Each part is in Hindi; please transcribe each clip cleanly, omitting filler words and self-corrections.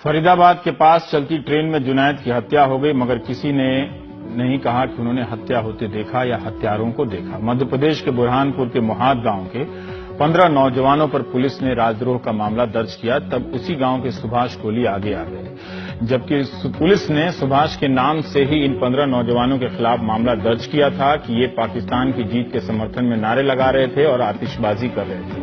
फरीदाबाद के पास चलती ट्रेन में जुनैद की हत्या हो गई, मगर किसी ने नहीं कहा कि उन्होंने हत्या होते देखा या हत्यारों को देखा। मध्य प्रदेश के बुरहानपुर के मोहात गांव के 15 नौजवानों पर पुलिस ने राजद्रोह का मामला दर्ज किया। तब उसी गांव के सुभाष कोली आगे आ गए, जबकि पुलिस ने सुभाष के नाम से ही इन 15 नौजवानों के खिलाफ मामला दर्ज किया था कि ये पाकिस्तान की जीत के समर्थन में नारे लगा रहे थे और आतिशबाजी कर रहे थे।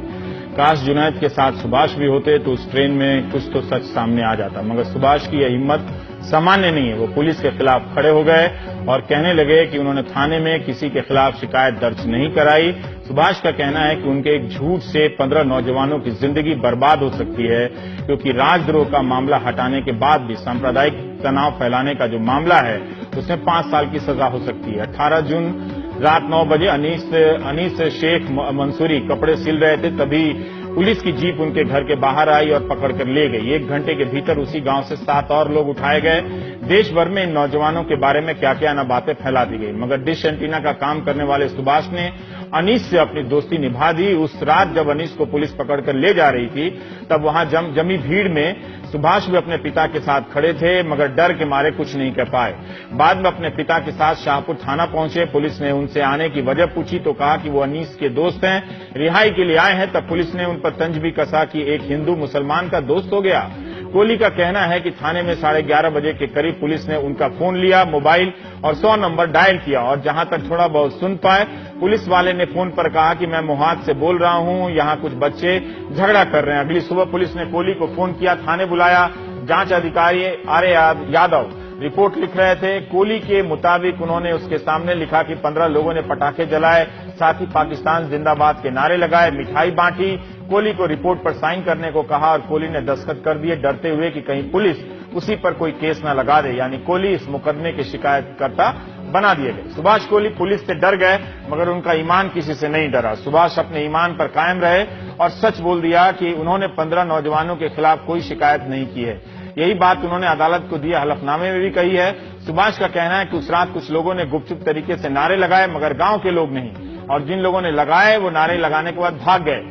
काश जुनैद के साथ सुभाष भी होते तो उस ट्रेन में कुछ तो सच सामने आ जाता, मगर सुभाष की यह हिम्मत सामान्य नहीं है। वो पुलिस के खिलाफ खड़े हो गए और कहने लगे कि उन्होंने थाने में किसी के खिलाफ शिकायत दर्ज नहीं कराई। सुभाष का कहना है कि उनके एक झूठ से 15 नौजवानों की जिंदगी बर्बाद हो सकती है, क्योंकि राजद्रोह का मामला हटाने के बाद भी सांप्रदायिक तनाव फैलाने का जो मामला है उसमें 5 साल की सजा हो सकती है। 18 जून रात 9 बजे अनीस शेख मंसूरी कपड़े सिल रहे थे, तभी पुलिस की जीप उनके घर के बाहर आई और पकड़कर ले गई। 1 घंटे के भीतर उसी गांव से 7 और लोग उठाए गए। देश भर में इन नौजवानों के बारे में क्या क्या न बातें फैला दी गई, मगर डिश एंटीना का काम करने वाले सुभाष ने अनीस से अपनी दोस्ती निभा दी। उस रात जब अनीस को पुलिस पकड़कर ले जा रही थी, तब वहां जमी भीड़ में सुभाष भी अपने पिता के साथ खड़े थे, मगर डर के मारे कुछ नहीं कर पाए। बाद में अपने पिता के साथ शाहपुर थाना पहुंचे। पुलिस ने उनसे आने की वजह पूछी तो कहा कि वो अनीस के दोस्त हैं, रिहाई के लिए आए हैं। तब पुलिस ने उन पर तंज भी कसा कि एक हिंदू मुसलमान का दोस्त हो गया। कोहली का कहना है कि थाने में 11:30 बजे के करीब पुलिस ने उनका फोन लिया, मोबाइल और 100 नंबर डायल किया, और जहां तक थोड़ा बहुत सुन पाए, पुलिस वाले ने फोन पर कहा कि मैं मोहात से बोल रहा हूं, यहां कुछ बच्चे झगड़ा कर रहे हैं। अगली सुबह पुलिस ने कोहली को फोन किया, थाने बुलाया। जांच अधिकारी आर्य यादव रिपोर्ट लिख रहे थे। कोहली के मुताबिक उन्होंने उसके सामने लिखा कि 15 लोगों ने पटाखे जलाए, साथ ही पाकिस्तान जिंदाबाद के नारे लगाए, मिठाई बांटी। कोहली को रिपोर्ट पर साइन करने को कहा और कोहली ने दस्तखत कर दिए, डरते हुए कि कहीं पुलिस उसी पर कोई केस न लगा दे, यानी कोहली इस मुकदमे के शिकायतकर्ता बना दिए गए। सुभाष कोहली पुलिस से डर गए, मगर उनका ईमान किसी से नहीं डरा। सुभाष अपने ईमान पर कायम रहे और सच बोल दिया कि उन्होंने 15 नौजवानों के खिलाफ कोई शिकायत नहीं की है। यही बात उन्होंने अदालत को दिए हलफनामे में भी कही है। सुभाष का कहना है कि उस रात कुछ लोगों ने गुपचुप तरीके से नारे लगाए, मगर गांव के लोग नहीं, और जिन लोगों ने लगाए वो नारे लगाने के बाद भाग गए।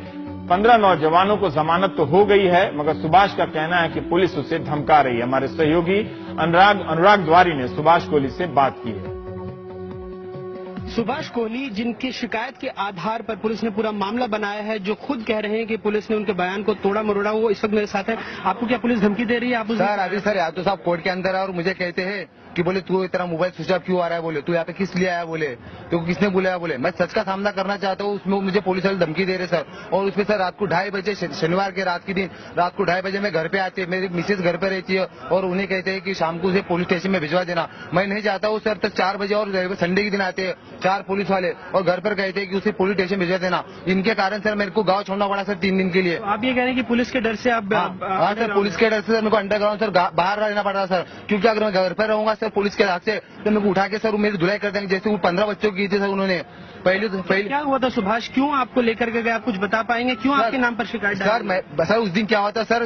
15 नौजवानों को जमानत तो हो गई है, मगर सुभाष का कहना है कि पुलिस उसे धमका रही है। हमारे सहयोगी अनुराग द्वारी ने सुभाष कोहली से बात की है। सुभाष कोहली, जिनकी शिकायत के आधार पर पुलिस ने पूरा मामला बनाया है, जो खुद कह रहे हैं कि पुलिस ने उनके बयान को तोड़ा मरोड़ा, वो इस वक्त मेरे साथ है। आपको क्या पुलिस धमकी दे रही है? आप सर अभी सर यादव साहब कोर्ट के अंदर है और मुझे कहते हैं कि बोले तू तेरा मोबाइल स्विच ऑफ क्यों आ रहा है, बोले तू यहाँ पे किस लिए आया, बोले तो किसने बुलाया, बोले मैं सच का सामना करना चाहता हूँ। उसमें मुझे पुलिस वाले धमकी दे रहे सर, और उसमें सर रात को 2:30 बजे शनिवार के रात के दिन रात को 2:30 बजे मैं घर पे आती है, मेरी मिसेज घर पे रहती है, और उन्हें कहते हैं कि शाम को उसे पुलिस स्टेशन में भिजवा देना। मैं नहीं चाहता हूँ सर, तक 4 बजे और संडे के दिन आते हैं 4 पुलिस वाले और घर पर कहते हैं कि उसे पुलिस स्टेशन भिजवा देना। इनके कारण सर मेरे को गाँव छोड़ना पड़ा सर 3 दिन के लिए। आप ये कह रहे हैं कि पुलिस के डर से आप? हाँ सर, पुलिस के डर से सर मेरे को अंडरग्राउंड सर बाहर रहना पड़ रहा सर, क्योंकि अगर मैं घर पर रहूंगा सर पुलिस के हाथ से तो मेरे को उठा के सर मेरी धुलाई कर देंगे, जैसे वो 15 बच्चों की थी सर। उन्होंने पहले क्या हुआ था सुभाष, क्यों आपको लेकर के गए, आप कुछ बता पाएंगे? क्यों आपके नाम पर शिकायत? सर उस दिन क्या हुआ था सर,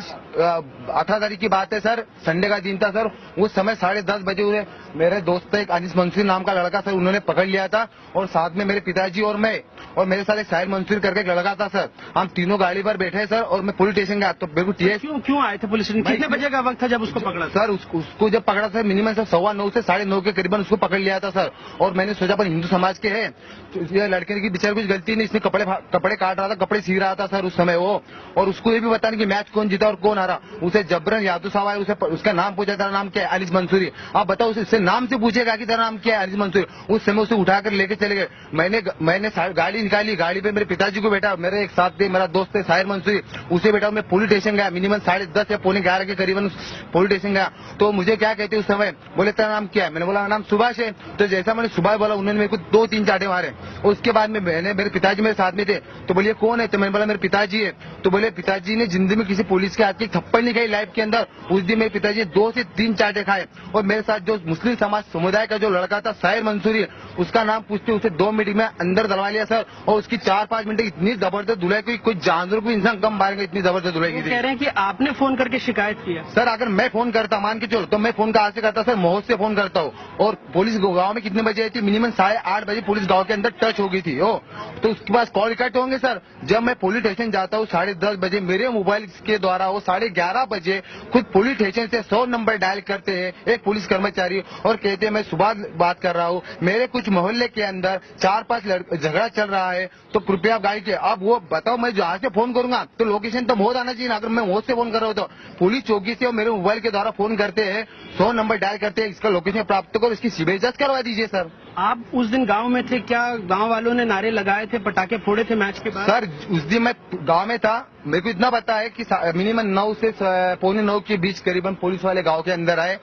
18 तारीख की बात है सर, संडे का दिन था सर। उस समय 10:30 बजे हुए मेरे दोस्त एक अनीस मंसूर नाम का लड़का सर उन्होंने पकड़ लिया था, और साथ में मेरे पिताजी और मैं और मेरे साथ एक साहिल मंसूर करके एक लड़का था सर। हम तीनों गाड़ी पर बैठे सर, और मैं पुलिस स्टेशन गया तो मेरे को क्यों आए थे पुलिस स्टेशन? कितने बजे का वक्त था जब उसको पकड़ा सर? उसको जब पकड़ा सर मिनिमम सर 9:15 से 9:30 के करीबन उसको पकड़ लिया था सर। और मैंने सोचा पर हिंदू समाज के हैं तो ये लड़के की बेचारे कुछ गलती नहीं, इसने कपड़े काट रहा था, कपड़े सी रहा था सर उस समय वो, और उसको ये भी पता नहीं कि मैच कौन जीता और कौन हारा। उसे जबरन यादव साहब आए, उसका नाम पूछा, तेरा नाम क्या है? अनीस मंसूरी। आप बताओ, उससे नाम से पूछेगा कि तेरा नाम क्या है? अनीस मंसूरी। उस समय उसे उठाकर लेके चले गए। मैंने गाड़ी निकाली, गाड़ी पे मेरे पिताजी को बैठा, मेरे एक साथ थे मेरा दोस्त है साहिल मंसूरी, उसे बैठा। मैं पुलिस स्टेशन गया, मिनिमम 10:30 या 11:45 के करीबन पुलिस स्टेशन गया। तो मुझे क्या कहते उस समय, बोले तेरा नाम क्या है? मैंने बोला नाम सुभाष है। तो जैसा मैंने सुभाष बोला, उन्होंने मेरे को 2-3 चाटे मारे। उसके बाद में मेरे पिताजी मेरे साथ में थे, तो बोलिए कौन है? तो मैंने बोला मेरे पिताजी है। तो बोले पिताजी ने जिंदगी में किसी पुलिस के हाथ की थप्पड़ नहीं खाई लाइफ के अंदर। उस दिन मेरे पिताजी ने 2 से 3 चाटे खाए। और मेरे साथ जो मुस्लिम समाज समुदाय का जो लड़का था साहिल मंसूरी, उसका नाम पूछते उसे 2 मिनट में अंदर दलवा लिया सर, और उसकी 4-5 मिनट इतनी जबरदस्त धुलाई की, कोई जानवर को इंसान कम मारेगा, इतनी जबरदस्त धुलाई की। कह रहे हैं कि आपने फोन करके शिकायत किया? सर अगर मैं फोन करता, मान के चलो, तो मैं फोन कहाँ से करता सर? मोह से फोन करता हूँ। और पुलिस गांव में कितने बजे आई थी? मिनिमम 8:30 बजे पुलिस गांव के अंदर टच हो गई थी। तो उसके पास कॉल रिकॉर्ड होंगे सर। जब मैं पुलिस स्टेशन जाता हूँ 10:30 बजे, मेरे मोबाइल के द्वारा वो 11:30 बजे खुद पुलिस स्टेशन से 100 नंबर डायल करते हैं एक पुलिस कर्मचारी, और कहते हैं मैं सुबह बात कर रहा हूँ, मेरे कुछ मोहल्ले के अंदर 4-5 झगड़ा चल रहा है, तो कृपया गाड़ी के। अब वो बताओ, मैं जहाँ से फोन करूंगा तो लोकेशन तो बहुत आना चाहिए ना। अगर मैं वहां से फोन कर रहा हूँ तो पुलिस चौकी से और मेरे मोबाइल के द्वारा फोन करते हैं, 100 नंबर डायल करते हैं, इसका लोकेशन प्राप्त करो, इसकी सीबीआई जांच करवा दीजिए सर। आप उस दिन गांव में थे क्या? गांव वालों ने नारे लगाए थे, पटाखे फोड़े थे मैच के बाद? सर उस दिन मैं गांव में था, मेरे को इतना पता है कि मिनिमम 9 से 8:45 के बीच करीबन पुलिस वाले गांव के अंदर आए।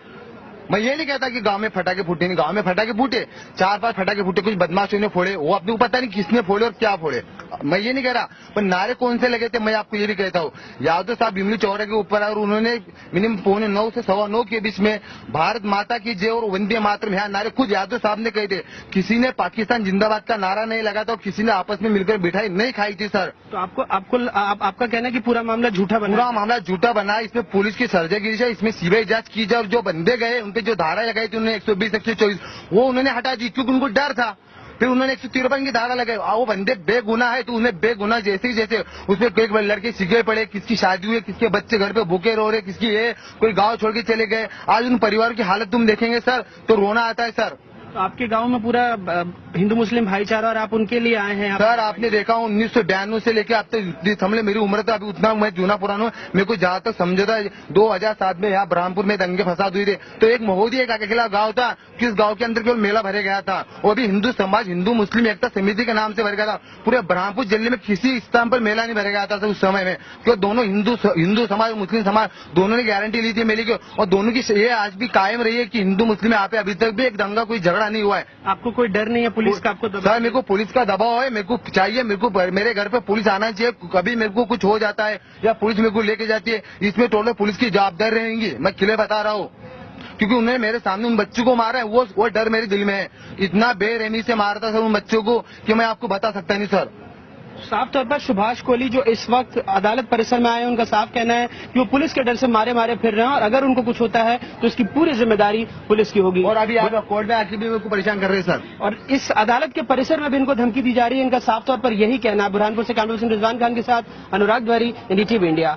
मैं ये नहीं कहता कि गांव में फटाके फूटे नहीं, गांव में फटाके फूटे, 4-5 फटाके फूटे, कुछ बदमाशों ने फोड़े, वो अपने को पता नहीं किसने फोड़े और क्या फोड़े, मैं ये नहीं कह रहा। पर नारे कौन से लगे थे मैं आपको ये भी कहता हूँ। यादव साहब इमली चौराहे के ऊपर और उन्होंने मिनिमम 8:45 से 9:15 के बीच में भारत माता की जय और वंदे मातरम यहाँ नारे खुद यादव साहब ने कहे थे। किसी ने पाकिस्तान जिंदाबाद का नारा नहीं लगा था और किसी ने आपस में मिलकर मिठाई नहीं खाई थी सर। तो आपका कहना है कि पूरा मामला झूठा बना? पूरा मामला झूठा बना, इसमें पुलिस की सर्जगिरी है, इसमें सीबीआई जांच की जाए और जो बंदे गए उनके जो धारा लगाई थी उन्होंने 120, 124 वो उन्होंने हटा दी क्योंकि उनको डर था। फिर उन्होंने 153 की धारा लगाई। वो बंदे बेगुनाह है तो उन्हें बेगुनाह जैसे उसमें कोई लड़के सिगे पड़े, किसकी शादी हुई, किसके बच्चे घर पे भूखे रो रहे, किसकी है, कोई गांव छोड़ के चले गए। आज उन परिवार की हालत तुम देखेंगे सर तो रोना आता है सर। तो आपके गांव में पूरा हिंदू मुस्लिम भाईचारा और आप उनके लिए आए हैं? सर आपने देखा 1992 से लेके अब तक समझे मेरी उम्र तो अभी उतना मैं जूना पुराना हूँ, मेरे को जहाँ तक समझौता 2007 में यहाँ ब्रह्मपुर में दंगे फसाद हुई थे तो एक महोदी एक अकेला गाँव था, किस गाँव के अंदर केवल मेला भरे गया था, वो भी हिंदू समाज हिंदू मुस्लिम एकता समिति के नाम से भर गया था। पूरे ब्रह्मपुर जिले में किसी स्थान पर मेला नहीं भर गया था उस समय में, क्योंकि दोनों हिंदू समाज मुस्लिम समाज दोनों ने गारंटी ली थी मेले की, और दोनों की ये आज भी कायम रही है कि हिंदू मुस्लिम यहाँ पे अभी तक भी एक दंगा कोई झगड़ा नहीं हुआ है। आपको कोई डर नहीं है पुलिस का? आपको सर मेरे को पुलिस का दबाव है, मेरे को चाहिए, मेरे घर पे पुलिस आना चाहिए। कभी मेरे को कुछ हो जाता है या पुलिस मेरे को लेके जाती है, इसमें टोटल पुलिस की जवाबदारी रहेंगी, मैं क्लियर बता रहा हूँ। क्योंकि उन्होंने मेरे सामने उन बच्चों को मारा है, वो डर मेरे दिल में है। इतना बेरहमी से मारता सर उन बच्चों को कि मैं आपको बता सकता नहीं सर। साफ तौर पर सुभाष कोहली जो इस वक्त अदालत परिसर में आए, उनका साफ कहना है कि वो पुलिस के डर से मारे फिर रहे हैं और अगर उनको कुछ होता है तो इसकी पूरी जिम्मेदारी पुलिस की होगी। और अभी आप कोर्ट में आके भी मेरे को परेशान कर रहे हैं सर। और इस अदालत के परिसर में भी इनको धमकी दी जा रही है, इनका साफ तौर पर यही कहना है। बुरहानपुर से कामरुल सिंह रिजवान खान के साथ अनुराग द्वारी, NDTV इंडिया।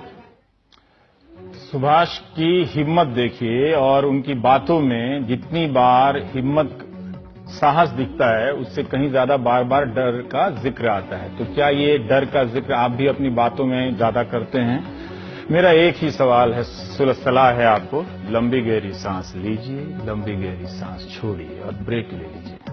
सुभाष की हिम्मत देखिए और उनकी बातों में जितनी बार हिम्मत साहस दिखता है उससे कहीं ज्यादा बार बार डर का जिक्र आता है। तो क्या ये डर का जिक्र आप भी अपनी बातों में ज्यादा करते हैं? मेरा एक ही सवाल है, सलाह है आपको, लंबी गहरी सांस लीजिए, लंबी गहरी सांस छोड़िए और ब्रेक ले लीजिए।